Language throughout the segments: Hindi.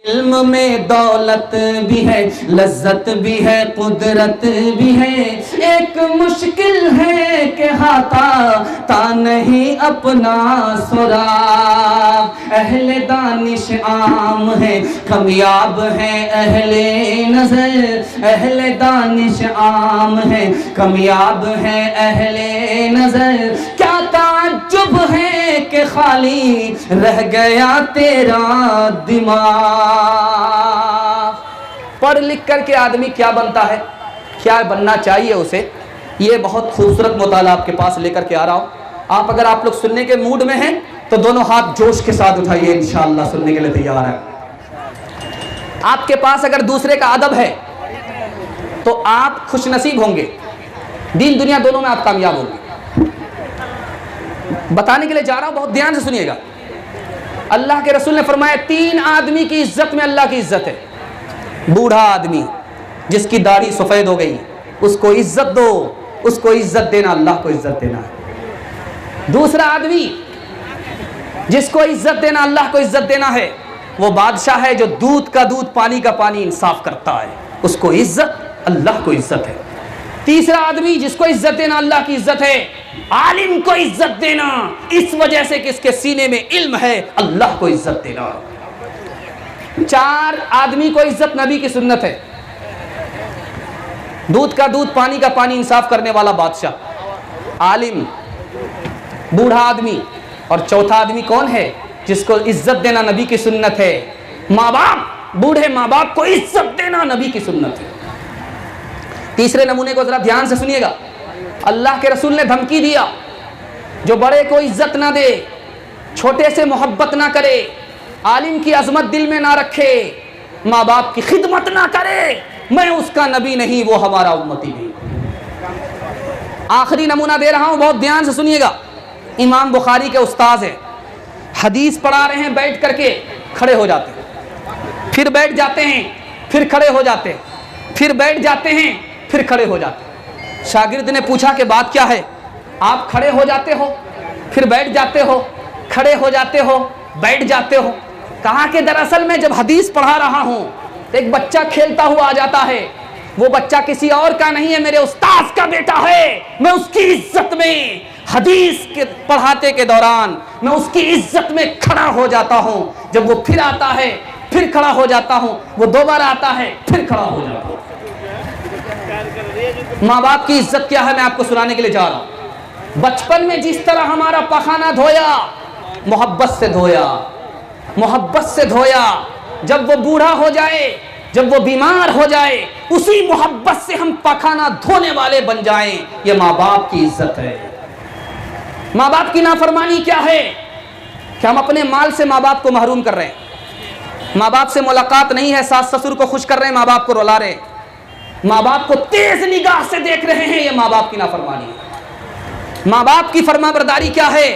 इल्म में दौलत भी है, लज्जत भी है, कुदरत भी है। एक मुश्किल है कि हाथा ता नहीं अपना सुराग। अहले दानिश आम है, कामयाब है अहले नजर। अहले दानिश आम है, कामयाब है अहले नजर। क्या ताज्जुब है कि खाली रह गया तेरा दिमाग। पढ़ लिख करके आदमी क्या बनता है, क्या बनना चाहिए उसे, ये बहुत खूबसूरत मुताला आपके पास लेकर के आ रहा हूँ। अगर आप लोग सुनने के मूड में हैं तो दोनों हाथ जोश के साथ उठाइए, इंशाअल्लाह सुनने के लिए तैयार है। आपके पास अगर दूसरे का अदब है तो आप खुशनसीब होंगे, दीन दुनिया दोनों में आप कामयाब होंगे। बताने के लिए जा रहा हूं, बहुत ध्यान से सुनिएगा। अल्लाह के रसूल ने फरमाया 3 आदमी की इज्जत में अल्लाह की इज्जत है। बूढ़ा आदमी जिसकी दाढ़ी सफेद हो गई, उसको इज्जत दो, उसको इज्जत देना अल्लाह को इज्जत देना है। दूसरा आदमी जिसको इज्जत देना अल्लाह को इज्जत देना है, वो बादशाह है जो दूध का दूध पानी का पानी इंसाफ करता है, उसको इज्जत अल्लाह को इज्जत है। तीसरा आदमी जिसको इज्जत देना अल्लाह की इज्जत है, आलिम को इज्जत देना इस वजह से कि इसके सीने में इल्म है, अल्लाह को इज्जत देना। 4 आदमी को इज्जत नबी की सुन्नत है। दूध का दूध पानी का पानी इंसाफ करने वाला बादशाह, आलिम, बूढ़ा आदमी, और चौथा आदमी कौन है जिसको इज्जत देना नबी की सुन्नत है। माँ बाप, बूढ़े माँ बाप को इज्जत देना नबी की सुन्नत है। तीसरे नमूने को जरा ध्यान से सुनिएगा। अल्लाह के रसूल ने धमकी दिया, जो बड़े को इज्जत ना दे, छोटे से मोहब्बत ना करे, आलिम की अजमत दिल में ना रखे, माँ बाप की खिदमत ना करे, मैं उसका नबी नहीं, वो हमारा उम्मती नहीं। आखिरी नमूना दे रहा हूं, बहुत ध्यान से सुनिएगा। इमाम बुखारी के उस्ताद हैं, हदीस पढ़ा रहे हैं, बैठ करके खड़े हो जाते हैं, फिर बैठ जाते हैं, फिर खड़े हो जाते हैं, फिर बैठ जाते हैं, फिर खड़े हो जाते हैं। शागिर्द ने पूछा कि बात क्या है, आप खड़े हो जाते हो, फिर बैठ जाते हो, खड़े हो जाते हो, बैठ जाते हो। कहा कि दरअसल मैं जब हदीस पढ़ा रहा हूं तो एक बच्चा खेलता हुआ आ जाता है, वो बच्चा किसी और का नहीं है, मेरे उस्ताद का बेटा है। मैं उसकी इज्जत में हदीस के पढ़ाते के दौरान मैं उसकी इज्जत में खड़ा हो जाता हूं। जब वो फिर आता है, फिर खड़ा हो जाता हूं, वो दोबारा आता है, फिर खड़ा हो जाता हूं। माँ बाप की इज्जत क्या है मैं आपको सुनाने के लिए जा रहा हूं। बचपन में जिस तरह हमारा पखाना धोया, मोहब्बत से धोया, मोहब्बत से धोया। जब वो बूढ़ा हो जाए, जब वो बीमार हो जाए, उसी मोहब्बत से हम पखाना धोने वाले बन जाएं। ये माँ बाप की इज्जत है। माँ बाप की नाफरमानी क्या है कि हम अपने माल से माँ बाप को महरूम कर रहे हैं। माँ बाप से मुलाकात नहीं है, सास ससुर को खुश कर रहे हैं, माँ बाप को रुला रहे हैं, माँ बाप को तेज निगाह से देख रहे हैं। ये माँ बाप की नाफरमानी है। माँ बाप की फरमाबरदारी क्या है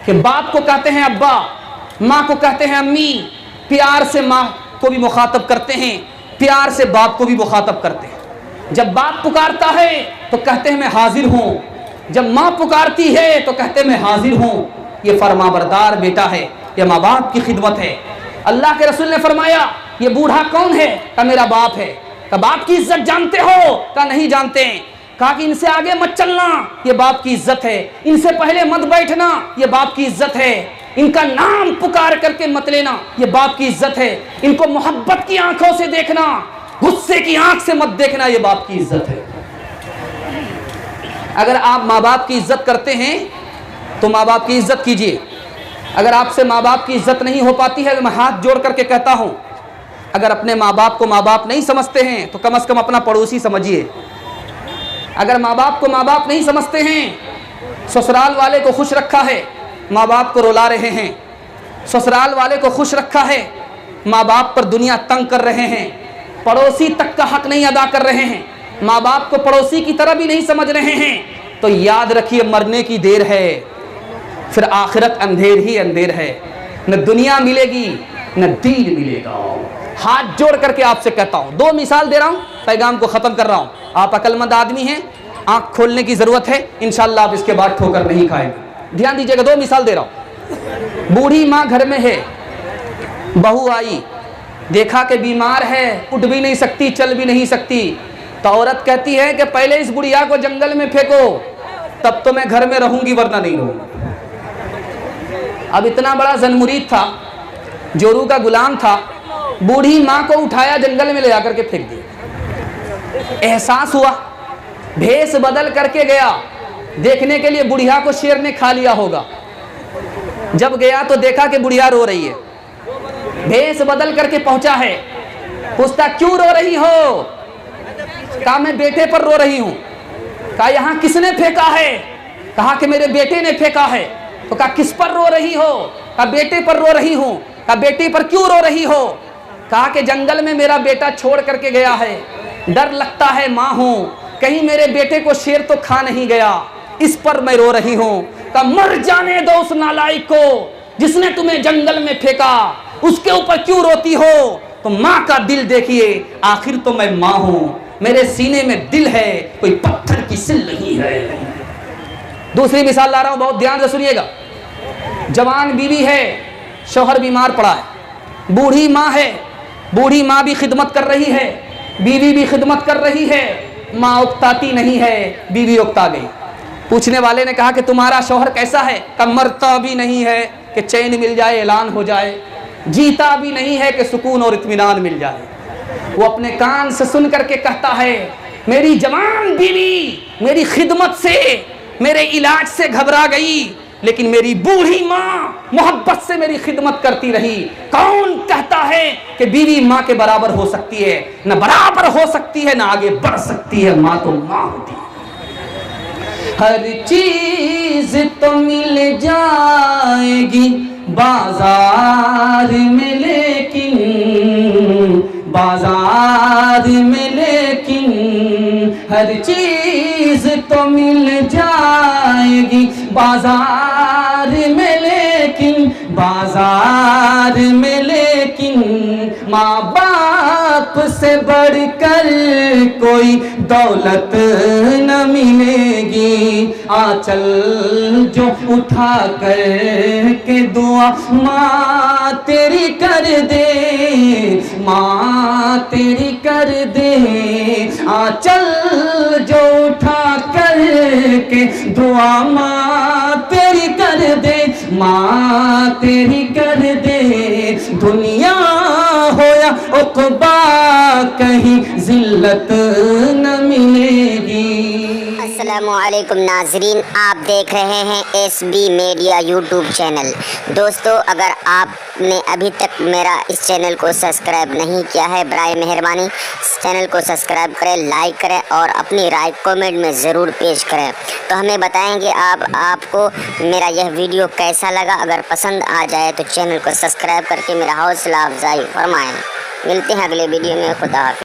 कि बाप को कहते हैं अब्बा, माँ को कहते हैं अम्मी, प्यार से माँ को भी मुखातब करते हैं, प्यार से बाप को भी मुखातब करते हैं। जब बाप पुकारता है तो कहते हैं मैं हाजिर हूँ, जब माँ पुकारती है तो कहते हैं मैं हाजिर हूँ। ये फरमाबरदार बेटा है, ये माँ बाप की खिदमत है। अल्लाह के रसूल ने फरमाया ये बूढ़ा कौन है, का मेरा बाप है। का बाप की इज्जत जानते हो, का नहीं जानते हैं। कहा कि इनसे आगे मत चलना, ये बाप की इज्जत है। इनसे पहले मत बैठना, ये बाप की इज्जत है। इनका नाम पुकार करके मत लेना, ये बाप की इज्जत है। इनको मोहब्बत की आंखों से देखना, गुस्से की आंख से मत देखना, ये बाप की इज्जत है। अगर आप माँ बाप की इज्जत करते हैं तो माँ बाप की इज्जत कीजिए। अगर आपसे माँ बाप की इज्जत नहीं हो पाती है तो मैं हाथ जोड़ करके कहता हूं, अगर अपने माँ बाप को माँ बाप नहीं समझते हैं तो कम से कम अपना पड़ोसी समझिए। अगर माँ बाप को माँ बाप नहीं समझते हैं, ससुराल वाले को खुश रखा है, माँ बाप को रुला रहे हैं। ससुराल वाले को खुश रखा है, माँ बाप पर दुनिया तंग कर रहे हैं। पड़ोसी तक का हक नहीं अदा कर रहे हैं, माँ बाप को पड़ोसी की तरह भी नहीं समझ रहे हैं, तो याद रखिए मरने की देर है, फिर आखिरत अंधेर ही अंधेर है। न दुनिया मिलेगी न दीन मिलेगा। हाथ जोड़ करके आपसे कहता हूं, 2 मिसाल दे रहा हूं, पैगाम को खत्म कर रहा हूं। आप अक्लमंद आदमी हैं, आंख खोलने की जरूरत है, इंशाल्लाह आप इसके बाद ठोकर नहीं खाएंगे। ध्यान दीजिएगा, 2 मिसाल दे रहा हूं। बूढ़ी माँ घर में है, बहू आई, देखा कि बीमार है, उठ भी नहीं सकती, चल भी नहीं सकती। तो औरत कहती है कि पहले इस बुढ़िया को जंगल में फेंको, तब तो मैं घर में रहूंगी, वरना नहीं रहूंगी। अब इतना बड़ा ज़नमुरीद था, जोरू का गुलाम था, बूढ़ी माँ को उठाया, जंगल में ले जाकर के फेंक दिया। एहसास हुआ, भेष बदल करके गया देखने के लिए बुढ़िया को शेर ने खा लिया होगा। जब गया तो देखा कि बुढ़िया रो रही है। भेष बदल करके पहुंचा है, पूछता क्यों रो रही हो? कहा मैं बेटे पर रो रही हूं। कहा यहाँ किसने फेंका है? कहा कि मेरे बेटे ने फेंका है। तो कहा किस पर रो रही हो? कहा बेटे पर रो रही हूं। कहा बेटे पर क्यों रो रही हो? कहा कि जंगल में मेरा बेटा छोड़ करके गया है, डर लगता है, माँ हूं, कहीं मेरे बेटे को शेर तो खा नहीं गया, इस पर मैं रो रही हूं। कहा मर जाने दो उस नालायक को जिसने तुम्हें जंगल में फेंका, उसके ऊपर क्यों रोती हो? तो माँ का दिल देखिए, आखिर तो मैं माँ हूं, मेरे सीने में दिल है, कोई पत्थर की सिल नहीं है। दूसरी मिसाल ला रहा हूं, बहुत ध्यान से सुनिएगा। जवान बीवी है, शौहर बीमार पड़ा है, बूढ़ी माँ है, बूढ़ी माँ भी खिदमत कर रही है, बीवी भी खिदमत कर रही है, माँ उकताती नहीं है, बीवी उकता गई। पूछने वाले ने कहा कि तुम्हारा शौहर कैसा है? कहा मरता भी नहीं है कि चैन मिल जाए, ऐलान हो जाए, जीता भी नहीं है कि सुकून और इत्मीनान मिल जाए। वो अपने कान से सुन करके कहता है मेरी जवान बीवी मेरी खिदमत से, मेरे इलाज से घबरा गई, लेकिन मेरी बूढ़ी माँ मोहब्बत से मेरी खिदमत करती रही। कौन कहता है कि बीवी माँ के बराबर हो सकती है? न बराबर हो सकती है, न आगे बढ़ सकती है। माँ तो माँ होती है। हर चीज तो मिल जाएगी बाजार में, लेकिन बाजार में, लेकिन हर चीज तो मिल जाएगी बाजार में, लेकिन बाजार में, लेकिन माँ बाप से बढ़कर कोई दौलत न मिलेगी। आंचल जो उठा कर के दुआ माँ तेरी कर दे, माँ तेरी कर दे। आंचल जो उठा कर के दुआ माँ तेरी कर दे, माँ तेरी कर दे। दुनिया हो या उक़बा कहीं जिल्लत न मिलेगी। अस्सलामुअलैकुम नाजरीन, आप देख रहे हैं SB मीडिया यूट्यूब चैनल। दोस्तों, अगर आपने अभी तक मेरा इस चैनल को सब्सक्राइब नहीं किया है, बराए मेहरबानी इस चैनल को सब्सक्राइब करें, लाइक करें और अपनी राय कमेंट में ज़रूर पेश करें। तो हमें बताएंगे आपको मेरा यह वीडियो कैसा लगा। अगर पसंद आ जाए तो चैनल को सब्सक्राइब करके मेरा हौसला अफजाई फरमाएँ। मिलते हैं अगले वीडियो में। खुदा हाफ़िज़।